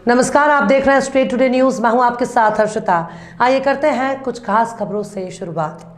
नमस्कार, आप देख रहे हैं स्ट्रेट टुडे न्यूज। मैं हूं आपके साथ हर्षिता। आइए करते हैं कुछ खास खबरों से शुरुआत।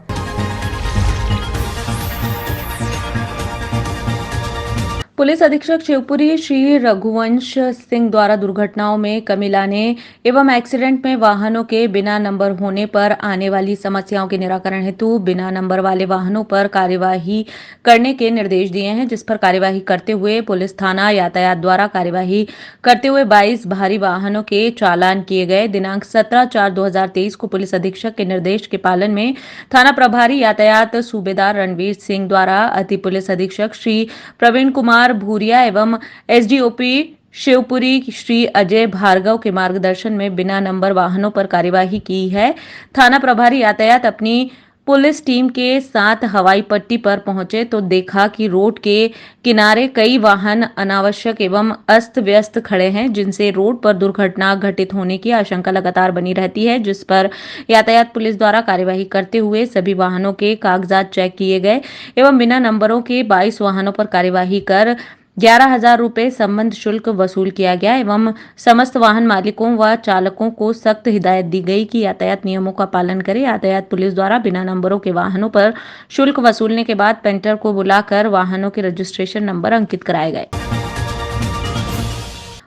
पुलिस अधीक्षक शिवपुरी श्री रघुवंश सिंह द्वारा दुर्घटनाओं में कमी लाने एवं एक्सीडेंट में वाहनों के बिना नंबर होने पर आने वाली समस्याओं के निराकरण हेतु बिना नंबर वाले वाहनों पर कार्यवाही करने के निर्देश दिए हैं, जिस पर कार्यवाही करते हुए पुलिस थाना यातायात द्वारा कार्यवाही करते हुए 22 भारी वाहनों के चालान किए गए। दिनांक 17/4/2023 को पुलिस अधीक्षक के निर्देश के पालन में थाना प्रभारी यातायात सूबेदार रणवीर सिंह द्वारा अति पुलिस अधीक्षक श्री प्रवीण कुमार भूरिया एवं एसडीओपी शिवपुरी श्री अजय भार्गव के मार्गदर्शन में बिना नंबर वाहनों पर कार्यवाही की है। थाना प्रभारी यातायात अपनी पुलिस टीम के साथ हवाई पट्टी पर पहुंचे तो देखा कि रोड के किनारे कई वाहन अनावश्यक एवं अस्त व्यस्त खड़े हैं, जिनसे रोड पर दुर्घटना घटित होने की आशंका लगातार बनी रहती है, जिस पर यातायात पुलिस द्वारा कार्यवाही करते हुए सभी वाहनों के कागजात चेक किए गए एवं बिना नंबरों के 22 वाहनों पर कार्यवाही कर 11,000 रुपये संबंध शुल्क वसूल किया गया एवं समस्त वाहन मालिकों व चालकों को सख्त हिदायत दी गई कि यातायात नियमों का पालन करें। यातायात पुलिस द्वारा बिना नंबरों के वाहनों पर शुल्क वसूलने के बाद पेंटर को बुलाकर वाहनों के रजिस्ट्रेशन नंबर अंकित कराए गए।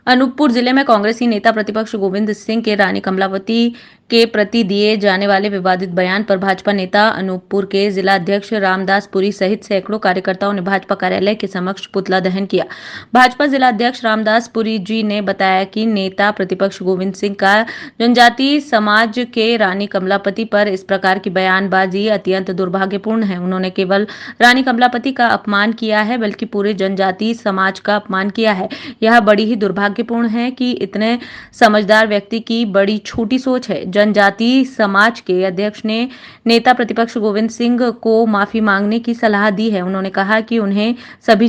अनूपपुर जिले में कांग्रेसी नेता प्रतिपक्ष गोविंद सिंह के रानी कमलावती के प्रति दिए जाने वाले विवादित बयान पर भाजपा नेता अनूपपुर के जिला अध्यक्ष रामदास पुरी सहित सैकड़ों कार्यकर्ताओं ने भाजपा कार्यालय के समक्ष पुतला दहन किया। भाजपा जिला अध्यक्ष रामदास पुरी जी ने बताया कि नेता प्रतिपक्ष गोविंद सिंह का जनजाति समाज के रानी कमलापति पर इस प्रकार की बयानबाजी अत्यंत दुर्भाग्यपूर्ण है। उन्होंने केवल रानी कमलापति का अपमान किया है, बल्कि पूरे जनजाति समाज का अपमान किया है। यह बड़ी ही दुर्भाग्यपूर्ण है कि इतने समझदार व्यक्ति की बड़ी छोटी सोच है। जनजाति समाज के अध्यक्ष ने नेता प्रतिपक्ष गोविंद सिंह को माफी मांगने की सलाह दी है। उन्होंने कहा कि उन्हें सभी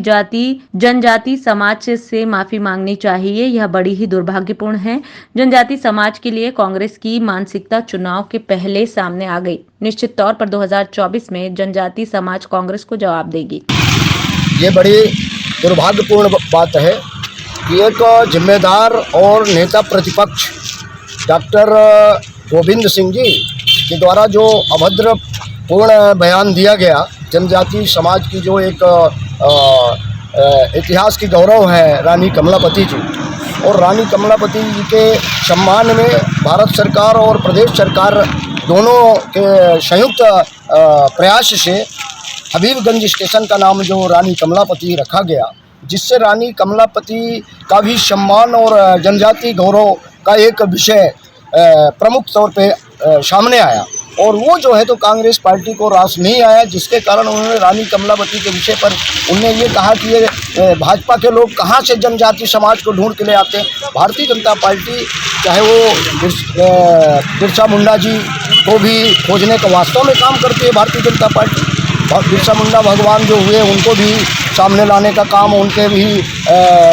जनजाति समाज से माफी मांगनी चाहिए। यह बड़ी ही दुर्भाग्यपूर्ण है। जनजाति समाज के लिए कांग्रेस की मानसिकता चुनाव के पहले सामने आ गई। निश्चित तौर पर 2024 में जनजाति समाज कांग्रेस को जवाब देगी। ये बड़ी दुर्भाग्यपूर्ण बात है कि एक जिम्मेदार और नेता प्रतिपक्ष डॉक्टर गोविंद सिंह जी के द्वारा जो अभद्र पूर्ण बयान दिया गया, जनजाति समाज की जो एक इतिहास की गौरव है रानी कमलापति जी, और रानी कमलापति जी के सम्मान में भारत सरकार और प्रदेश सरकार दोनों के संयुक्त प्रयास से हबीबगंज स्टेशन का नाम जो रानी कमलापति रखा गया, जिससे रानी कमलापति का भी सम्मान और जनजाति गौरव का एक विषय प्रमुख तौर पे सामने आया। और वो जो है तो कांग्रेस पार्टी को रास नहीं आया, जिसके कारण उन्होंने रानी कमलापति के विषय पर उन्होंने ये कहा कि ये भाजपा के लोग कहाँ से जनजाति समाज को ढूंढ के ले आते हैं। भारतीय जनता पार्टी चाहे वो बिरसा मुंडा जी को भी खोजने का वास्तव में काम करती है। भारतीय जनता पार्टी बिरसा मुंडा भगवान जो हुए उनको भी सामने लाने का काम, उनके भी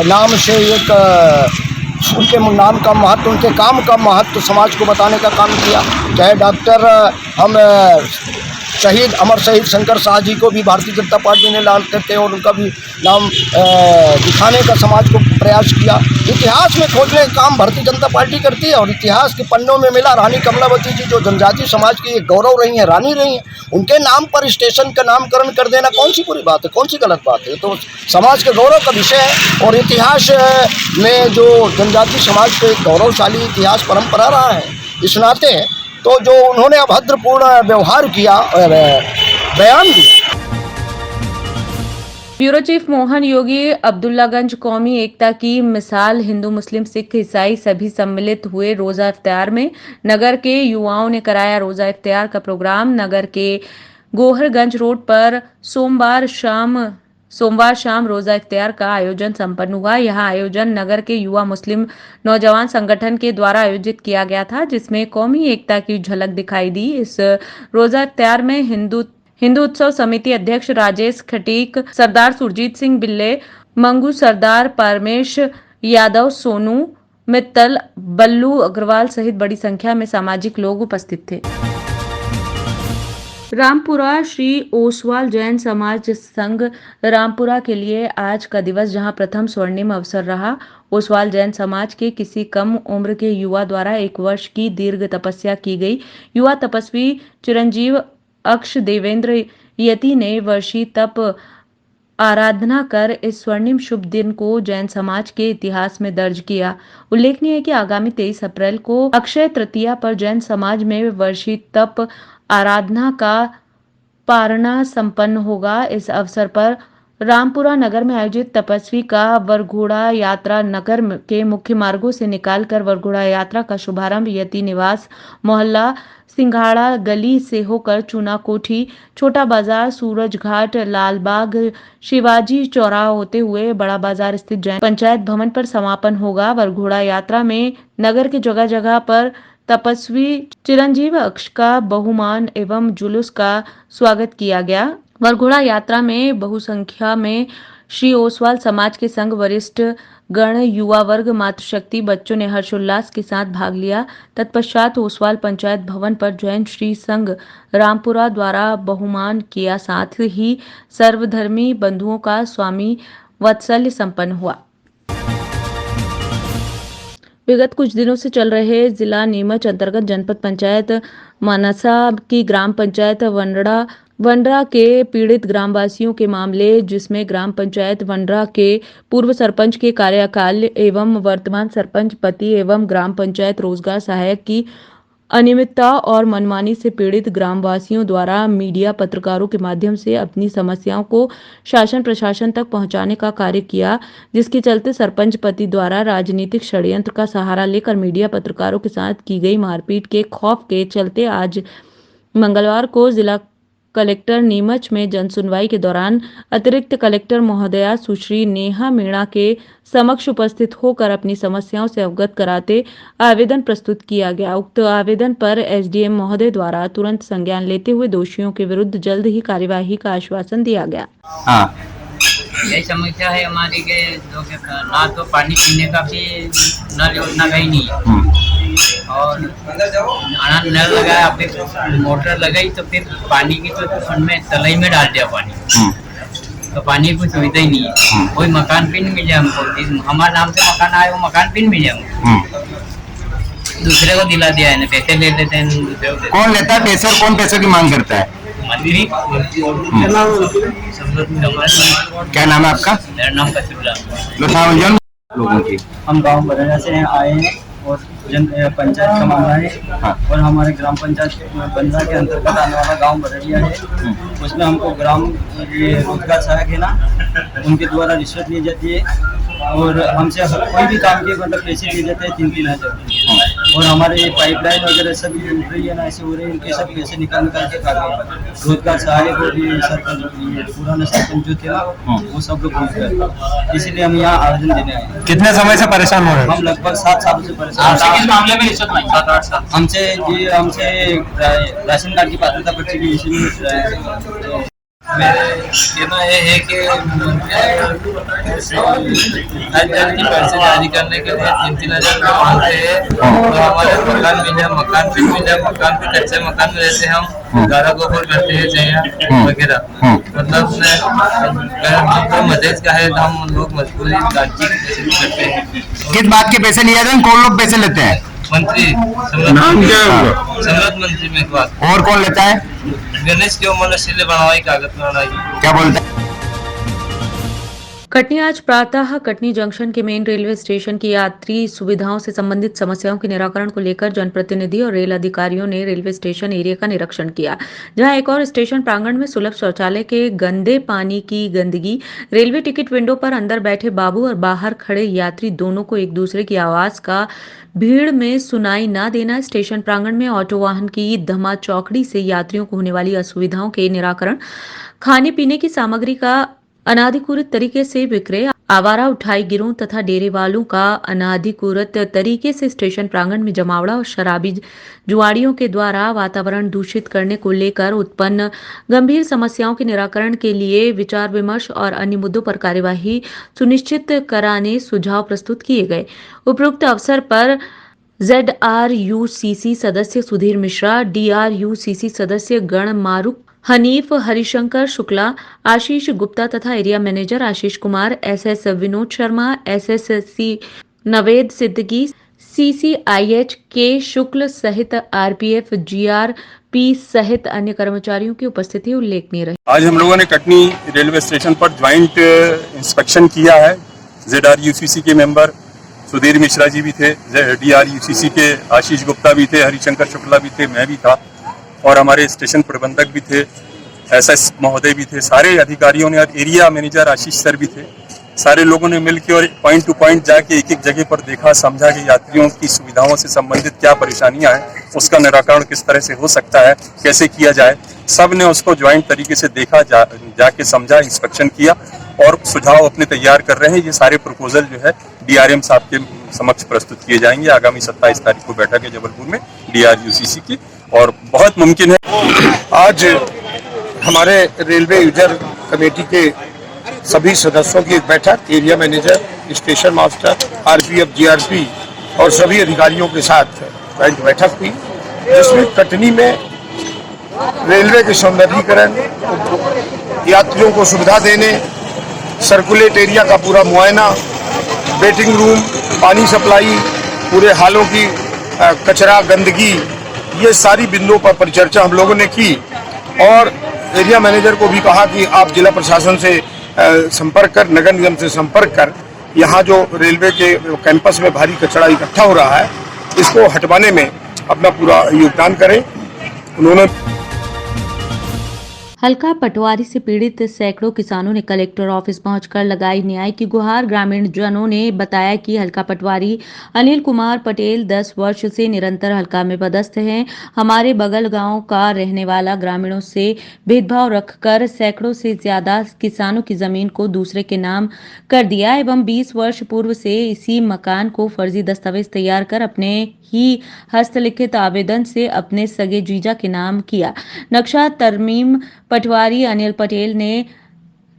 नाम से एक उनके नाम का महत्व, उनके काम का महत्व समाज को बताने का काम किया। चाहे डॉक्टर हम शहीद अमर शहीद शंकर शाह जी को भी भारतीय जनता पार्टी ने लाल करते और उनका भी नाम दिखाने का समाज को प्रयास किया। इतिहास में खोजने का काम भारतीय जनता पार्टी करती है और इतिहास के पन्नों में मिला रानी कमलावती जी जो जनजाति समाज की एक गौरव रही हैं, रानी रही हैं, उनके नाम पर स्टेशन का नामकरण कर देना कौन सी बुरी बात है, कौन सी गलत बात है। तो समाज के गौरव का विषय है और इतिहास में जो जनजाति समाज का एक गौरवशाली इतिहास परंपरा रहा है, इस नाते तो जो उन्होंने अभद्रपूर्ण व्यवहार किया, बयान दिया। ब्यूरो चीफ मोहन योगी अब्दुल्लागंज कौमी एकता की मिसाल हिंदू मुस्लिम सिख ईसाई सभी सम्मिलित हुए रोजा इफ्तार में। नगर के युवाओं ने कराया रोजा इफ्तार का प्रोग्राम। नगर के गोहरगंज रोड पर सोमवार शाम रोजा इफ्तार का आयोजन संपन्न हुआ। यह आयोजन नगर के युवा मुस्लिम नौजवान संगठन के द्वारा आयोजित किया गया था, जिसमें कौमी एकता की झलक दिखाई दी। इस रोजा इफ्तार में हिंदू उत्सव समिति अध्यक्ष राजेश खटीक, सरदार सुरजीत सिंह बिल्ले, मंगू सरदार परमेश यादव, सोनू मित्तल, बल्लू अग्रवाल सहित बड़ी संख्या में सामाजिक लोग उपस्थित थे। रामपुरा श्री ओसवाल जैन समाज संघ रामपुरा के लिए आज का दिवस जहां प्रथम स्वर्णिम अवसर रहा। ओसवाल जैन समाज के किसी कम उम्र के युवा द्वारा 1 वर्ष की दीर्घ तपस्या की गई। युवा तपस्वी चिरंजीव अक्ष देवेंद्र यति ने वर्षी तप आराधना कर इस स्वर्णिम शुभ दिन को जैन समाज के इतिहास में दर्ज किया। उल्लेखनीय है कि आगामी 23 अप्रैल को अक्षय तृतीया पर जैन समाज में वर्षी तप आराधना का पारणा संपन्न होगा। इस अवसर पर रामपुरा नगर में आयोजित तपस्वी का वरघोड़ा यात्रा नगर के मुख्य मार्गों से निकालकर वरघोड़ा यात्रा का शुभारंभ यति निवास मोहल्ला सिंघाड़ा गली से होकर चूना कोठी, छोटा बाजार, सूरज घाट, लालबाग, शिवाजी चौराहा होते हुए बड़ा बाजार स्थित जैन पंचायत भवन पर समापन होगा। वरघोड़ा यात्रा में नगर के जगह जगह पर तपस्वी चिरंजीव अक्ष का बहुमान एवं जुलूस का स्वागत किया गया। वरघोड़ा यात्रा में बहुसंख्या में श्री ओसवाल समाज के संघ वरिष्ठ गण, युवा वर्ग, मातृशक्ति, बच्चों ने हर्षोल्लास के साथ भाग लिया। तत्पश्चात ओसवाल पंचायत भवन पर जैन श्री संघ रामपुरा द्वारा बहुमान किया, साथ ही सर्वधर्मी बंधुओं का स्वामी वात्सल्य संपन्न हुआ। विगत कुछ दिनों से चल रहे जिला नीमच अंतर्गत जनपद पंचायत मानसा की ग्राम पंचायत वंडरा के पीड़ित ग्रामवासियों के मामले, जिसमें ग्राम पंचायत वंडरा के पूर्व सरपंच के कार्यकाल एवं वर्तमान सरपंच पति एवं ग्राम पंचायत रोजगार सहायक की अनियमितता और मनमानी से पीड़ित ग्रामवासियों द्वारा मीडिया पत्रकारों के माध्यम से अपनी समस्याओं को शासन प्रशासन तक पहुंचाने का कार्य किया, जिसके चलते सरपंच पति द्वारा राजनीतिक षड्यंत्र का सहारा लेकर मीडिया पत्रकारों के साथ की गई मारपीट के खौफ के चलते आज मंगलवार को जिला कलेक्टर नीमच में जनसुनवाई के दौरान अतिरिक्त कलेक्टर महोदया सुश्री नेहा मीणा के समक्ष उपस्थित होकर अपनी समस्याओं से अवगत कराते आवेदन प्रस्तुत किया गया। उक्त आवेदन पर एसडीएम महोदय द्वारा तुरंत संज्ञान लेते हुए दोषियों के विरुद्ध जल्द ही कार्यवाही का आश्वासन दिया गया। यही समस्या है हमारी के ना तो पानी पीने का भी नल योजना कहीं नहीं है और नल लगाया, फिर मोटर लगाई तो फिर पानी की तो उनमें तलाई में डाल दिया पानी, तो पानी की सुविधा ही नहीं है। कोई मकान भी नहीं मिले हमको, हमारे नाम से मकान आए वो मकान भी नहीं मिले हमको, दूसरे को दिला दिया है, पैसे ले लेते हैं दूसरे को। कौन लेता है पैसे और कौन पैसे की मांग करता है? मंदिरी। क्या नाम है आपका? मेरा नाम कचरूला। लोगों की हम गांव बदलना से आए हैं और पंचायत का मामला है। हाँ। और हमारे ग्राम पंचायत बंदरा के अंतर्गत आने वाला गांव बदलिया है, उसमें हमको ग्राम ये रोजगार सहायक है ना, उनके द्वारा रिश्वत ली जाती है और हमसे कोई भी काम के मतलब पैसे दिए जाते हैं 3-3 हज़ार। और हमारे पाइपलाइन वगैरह सब उठ रही है ना, ऐसे हो रहे हैं, उनके सब पैसे निकाल के खा गए। रोजगार सहायक और ये सरपंच पुराने सरपंच जो थे ना, वो सब लोग घूस गए, इसीलिए हम यहाँ आवेदन देने आए। कितने समय से परेशान हो रहे हैं? हम लगभग 7 सालों से परेशान। किस मामले में रिश्वत मांगी? 7-8 साल हमसे राशन कार्ड की पात्रता पर्ची की विषय में मेरे कहना ये है कि हर जन की पैसे जारी करने के लिए 3-3 हज़ार रुपये मांगते हैं, तो हमारे मकान भी मिले, मकान भी कच्चे मकान में रहते हैं, हम गारा गोबर करते हैं चाहिए वगैरह, मतलब कोई मदद का है तो हम लोग मजबूरी करते हैं। किस बात के पैसे लिए जाते हैं? कौन लोग पैसे लेते हैं? मंत्री सम्राट मंत्री में बात। और कौन लेता है? गणेश के मनुष्य बनवाई कागज बनाई। क्या बोलते हैं? कटनी आज प्रातः कटनी जंक्शन के मेन रेलवे स्टेशन की यात्री सुविधाओं से संबंधित समस्याओं के निराकरण को लेकर जनप्रतिनिधि और रेल अधिकारियों ने रेलवे स्टेशन एरिया का निरीक्षण किया, जहां एक और स्टेशन प्रांगण में सुलभ शौचालय के गंदे पानी की गंदगी, रेलवे टिकट विंडो पर अंदर बैठे बाबू और बाहर खड़े यात्री दोनों को एक दूसरे की आवाज का भीड़ में सुनाई न देना, स्टेशन प्रांगण में ऑटो वाहन की धमा चौकड़ी से यात्रियों को होने वाली असुविधाओं के निराकरण, खाने पीने की सामग्री का अनाधिकृत तरीके से विक्रय, आवारा उठाई गिरोह तथा डेरे वालों का अनाधिकृत तरीके से स्टेशन प्रांगण में जमावड़ा और शराबी जुआड़ियों के द्वारा वातावरण दूषित करने को लेकर उत्पन्न गंभीर समस्याओं के निराकरण के लिए विचार विमर्श और अन्य मुद्दों पर कार्यवाही सुनिश्चित कराने सुझाव प्रस्तुत किए गए। उपरोक्त अवसर पर ZRUCC सदस्य सुधीर मिश्रा, DRUCC सदस्य गण मारुक, हनीफ हरिशंकर शुक्ला, आशीष गुप्ता तथा area manager Ashish Kumar, SS Vinod Sharma, SSC Naved Siddiqui, CCIH के शुक्ल सहित RPF GRP सहित अन्य कर्मचारियों की उपस्थिति उल्लेखनीय रही। आज हम लोगों ने कटनी रेलवे स्टेशन पर ज्वाइंट इंस्पेक्शन किया है। ZRUCC के मेंबर सुधीर मिश्रा जी भी थे, DRUCC के आशीष गुप्ता भी थे, हरिशंकर शुक्ला भी थे, मैं भी था और हमारे स्टेशन प्रबंधक भी थे, SS महोदय भी थे, सारे अधिकारियों ने और एरिया मैनेजर आशीष सर भी थे। सारे लोगों ने मिलकर और पॉइंट टू पॉइंट जाके एक एक जगह पर देखा, समझा कि यात्रियों की सुविधाओं से संबंधित क्या परेशानियां हैं, उसका निराकरण किस तरह से हो सकता है, कैसे किया जाए। सब ने उसको ज्वाइंट तरीके से देखा, जाके समझा, इंस्पेक्शन किया और सुझाव अपने तैयार कर रहे हैं। ये सारे प्रपोजल जो है DRM साहब के समक्ष प्रस्तुत किए जाएंगे। आगामी 27 तारीख को बैठक है जबलपुर में DRUCC की और बहुत मुमकिन है आज हमारे रेलवे यूजर कमेटी के सभी सदस्यों की एक बैठक, area manager, station master, RPF GRP और सभी अधिकारियों के साथ ज्वाइंट बैठक हुई, जिसमें कटनी में रेलवे के सौंदर्यीकरण, यात्रियों को सुविधा देने, सर्कुलेट एरिया का पूरा मुआयना, वेटिंग रूम, पानी सप्लाई, पूरे हालों की कचरा, गंदगी, ये सारी बिंदुओं पर परिचर्चा हम लोगों ने की और एरिया मैनेजर को भी कहा कि आप जिला प्रशासन से संपर्क कर, नगर निगम से संपर्क कर, यहाँ जो रेलवे के कैंपस में भारी कचरा इकट्ठा हो रहा है, इसको हटवाने में अपना पूरा योगदान करें। उन्होंने हल्का पटवारी से पीड़ित सैकड़ों किसानों ने कलेक्टर ऑफिस पहुंचकर लगाई न्याय की गुहार। ग्रामीण जनों ने बताया कि हल्का पटवारी अनिल कुमार पटेल 10 वर्ष से निरंतर हल्का में पदस्थ हैं। हमारे बगल गांव का रहने वाला ग्रामीणों से भेदभाव रखकर सैकड़ों से ज्यादा किसानों की जमीन को दूसरे के नाम कर दिया एवं 20 वर्ष पूर्व से इसी मकान को फर्जी दस्तावेज तैयार कर अपने ही हस्तलिखित आवेदन से अपने सगे जीजा के नाम किया। नक्शा तरमीम पटवारी अनिल पटेल ने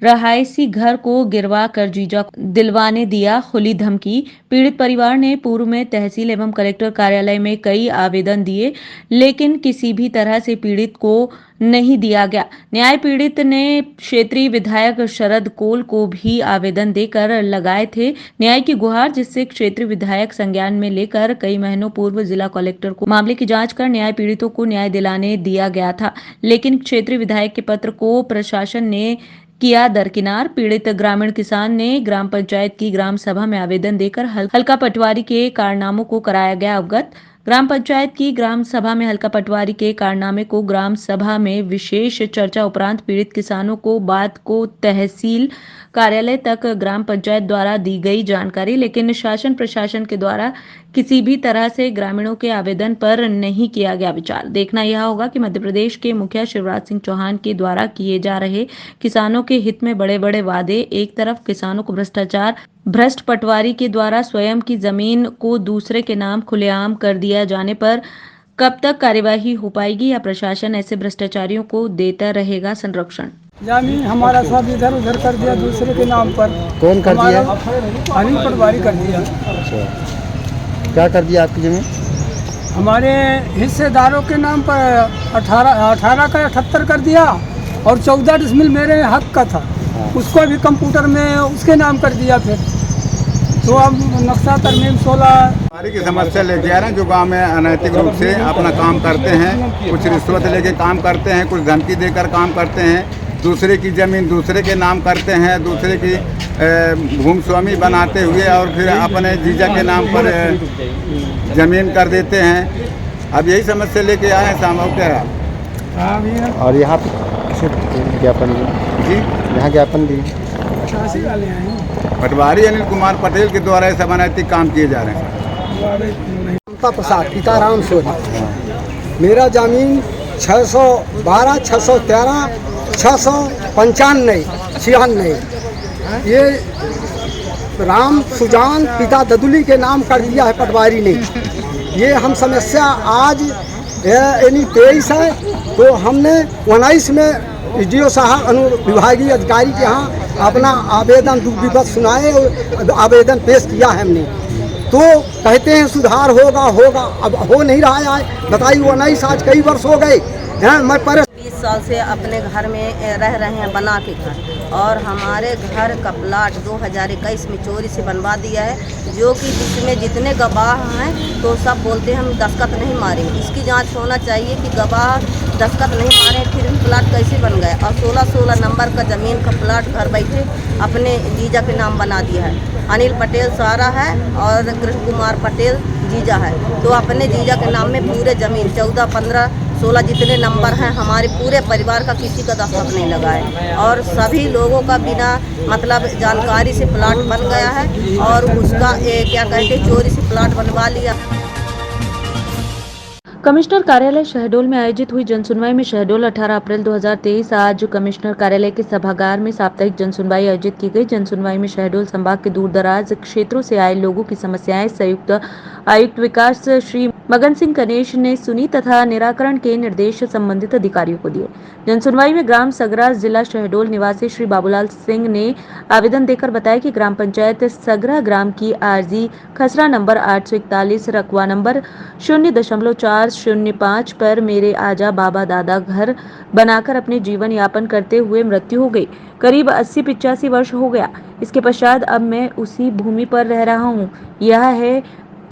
रहायसी घर को गिरवा कर जीजा दिलवाने दिया खुली धमकी। पीड़ित परिवार ने पूर्व में तहसील एवं कलेक्टर कार्यालय में कई आवेदन दिए, लेकिन किसी भी तरह से पीड़ित को नहीं दिया गया। न्याय पीड़ित ने क्षेत्रीय विधायक शरद कोल को भी आवेदन देकर लगाए थे न्याय की गुहार, जिससे क्षेत्रीय विधायक संज्ञान में लेकर कई महीनों पूर्व जिला कलेक्टर को मामले की जांच कर न्याय पीड़ितों को न्याय दिलाने दिया गया था, लेकिन क्षेत्रीय विधायक के पत्र को प्रशासन ने किया दरकिनार। पीड़ित ग्रामीण किसान ने ग्राम पंचायत की ग्राम सभा में आवेदन देकर हल्का पटवारी के कारनामों को कराया गया अवगत। ग्राम पंचायत की ग्राम सभा में हल्का पटवारी के कारनामे को ग्राम सभा में विशेष चर्चा उपरांत पीड़ित किसानों को बात को तहसील कार्यालय तक ग्राम पंचायत द्वारा दी गई जानकारी, लेकिन शासन प्रशासन के द्वारा किसी भी तरह से ग्रामीणों के आवेदन पर नहीं किया गया विचार। देखना यह होगा कि मध्य प्रदेश के मुखिया शिवराज सिंह चौहान के द्वारा किए जा रहे किसानों के हित में बड़े बड़े वादे, एक तरफ किसानों को भ्रष्टाचार, भ्रष्ट पटवारी के द्वारा स्वयं की जमीन को दूसरे के नाम खुलेआम कर दिया जाने पर कब तक कार्यवाही हो पाएगी या प्रशासन ऐसे भ्रष्टाचारियों को देता रहेगा संरक्षण। जमीन हमारा सब इधर उधर कर दिया दूसरे के नाम पर। कौन कर दिया? अनिल पटवारी कर दिया। अच्छा, क्या कर दिया आपकी जमीन? हमारे हिस्सेदारों के नाम पर 18 का 78 कर दिया और 14 डिसमिल मेरे हक का था, उसको भी कंप्यूटर में उसके नाम कर दिया। फिर तो अब नक्शा तरमीम 16 की समस्या लेके आ रहे हैं, जो गांव में अनैतिक रूप से अपना काम करते हैं, कुछ रिश्वत लेके काम करते हैं, कुछ धमकी देकर काम करते हैं, दूसरे की ज़मीन दूसरे के नाम करते हैं, दूसरे की भूमि स्वामी बनाते हुए और फिर अपने जीजा के नाम पर ज़मीन कर देते हैं। अब यही समस्या लेके आए हैं सामने क्या। और यहाँ पे ज्ञापन जी, यहाँ ज्ञापन दी पटवारी अनिल कुमार पटेल के द्वारा ऐसा अनैतिक काम किए जा रहे हैं। ममता प्रसाद सीताराम सोनी, मेरा जमीन 612, 613, 695, 96 ये राम सुजान पिता ददुली के नाम कर दिया है पटवारी ने। ये हम समस्या आज यानी 23 है, तो हमने 19 में DO साहब अनुविभागीय अधिकारी के यहाँ अपना आवेदन दुख विपद सुनाए और आवेदन पेश किया है हमने। तो कहते हैं सुधार होगा होगा, अब हो नहीं रहा है। बताइए 19 आज कई वर्ष हो गए हैं, मैं 20 साल से अपने घर में रह रहे हैं बना के घर, और हमारे घर का प्लाट 2021 में चोरी से बनवा दिया है, जो कि जिसमें जितने गवाह हैं तो सब बोलते हैं हम दस्तखत नहीं मारेंगे। इसकी जांच होना चाहिए कि गवाह दस्तखत नहीं मारे फिर प्लाट कैसे बन गए, और 16 नंबर का ज़मीन का प्लाट घर बैठे अपने जीजा के नाम बना दिया है। अनिल पटेल सारा है और कृष्ण कुमार पटेल जीजा है, तो अपने जीजा के नाम में पूरे ज़मीन 14, 15, 16 जितने नंबर हैं हमारे पूरे परिवार का किसी का दस्तखत नहीं लगा है, और सभी लोगों का बिना मतलब जानकारी से प्लाट बन गया है, और उसका क्या कहते हैं चोरी से प्लाट बनवा लिया। कमिश्नर कार्यालय शहडोल में आयोजित हुई जनसुनवाई में शहडोल 18 अप्रैल 2023 आज कमिश्नर कार्यालय के सभागार में साप्ताहिक जनसुनवाई आयोजित की गई। जनसुनवाई में शहडोल संभाग के दूर दराज क्षेत्रों से आए लोगों की समस्याएं संयुक्त आयुक्त विकास श्री मगन सिंह गणेश ने सुनी तथा निराकरण के निर्देश संबंधित अधिकारियों को दिए। जनसुनवाई में ग्राम सगरा जिला शहडोल निवासी श्री बाबूलाल सिंह ने आवेदन देकर बताया कि ग्राम पंचायत सगरा ग्राम की आरजी खसरा नंबर 841 रकवा नंबर 0.405 पर मेरे आजा बाबा दादा घर बनाकर अपने जीवन यापन करते हुए मृत्यु हो गई। करीब 80-85 वर्ष हो गया। इसके पश्चात अब मैं उसी भूमि पर रह रहा हूँ। यह है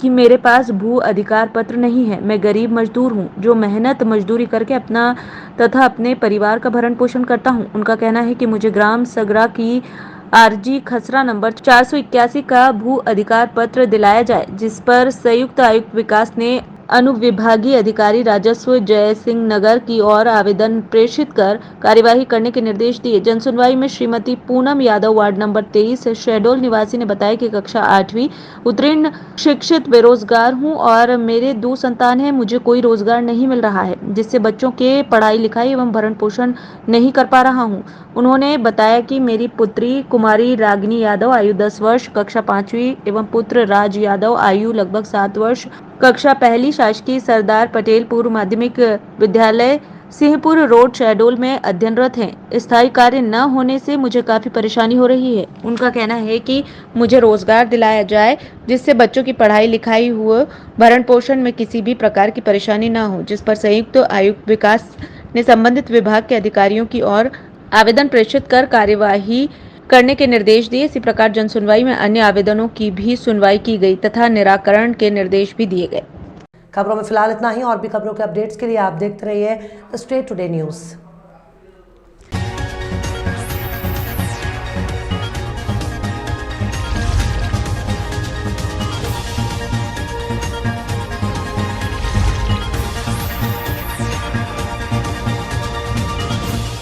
कि मेरे पास भू अधिकार पत्र नहीं है। मैं गरीब मजदूर हूँ जो मेहनत मजदूरी करके अपना तथा अपने परिवार का भरण पोषण करता हूँ। उनका कहना है कि मुझे ग्राम सगरा की आरजी खसरा नंबर 481 का भू अधिकार पत्र दिलाया जाए, जिस पर संयुक्त आयुक्त विकास ने अनुविभागीय अधिकारी राजस्व जय सिंह नगर की ओर आवेदन प्रेषित कर कार्यवाही करने के निर्देश दिए। जनसुनवाई में श्रीमती पूनम यादव वार्ड नंबर 23 शहडोल निवासी ने बताया कि कक्षा 8वीं उत्तीर्ण शिक्षित बेरोजगार हूं और मेरे 2 संतान हैं। मुझे कोई रोजगार नहीं मिल रहा है, जिससे बच्चों के पढ़ाई लिखाई एवं भरण पोषण नहीं कर पा रहा हूं। उन्होंने बताया कि मेरी पुत्री कुमारी रागिनी यादव आयु 10 वर्ष कक्षा 5वीं एवं पुत्र राज यादव आयु लगभग 7 वर्ष कक्षा 1 शासकीय सरदार पटेल पूर्व माध्यमिक विद्यालय सिंहपुर रोड शहडोल में अध्ययनरत हैं। स्थायी कार्य न होने से मुझे काफी परेशानी हो रही है। उनका कहना है कि मुझे रोजगार दिलाया जाए, जिससे बच्चों की पढ़ाई लिखाई हुए भरण पोषण में किसी भी प्रकार की परेशानी न हो, जिस पर संयुक्त आयुक्त विकास ने संबंधित विभाग के अधिकारियों की ओर आवेदन प्रेषित कर कार्यवाही करने के निर्देश दिए। इसी प्रकार जनसुनवाई में अन्य आवेदनों की भी सुनवाई की गई तथा निराकरण के निर्देश भी दिए गए। खबरों में फिलहाल इतना ही। और भी खबरों के अपडेट्स के लिए आप देखते रहिए स्टेट टुडे न्यूज़।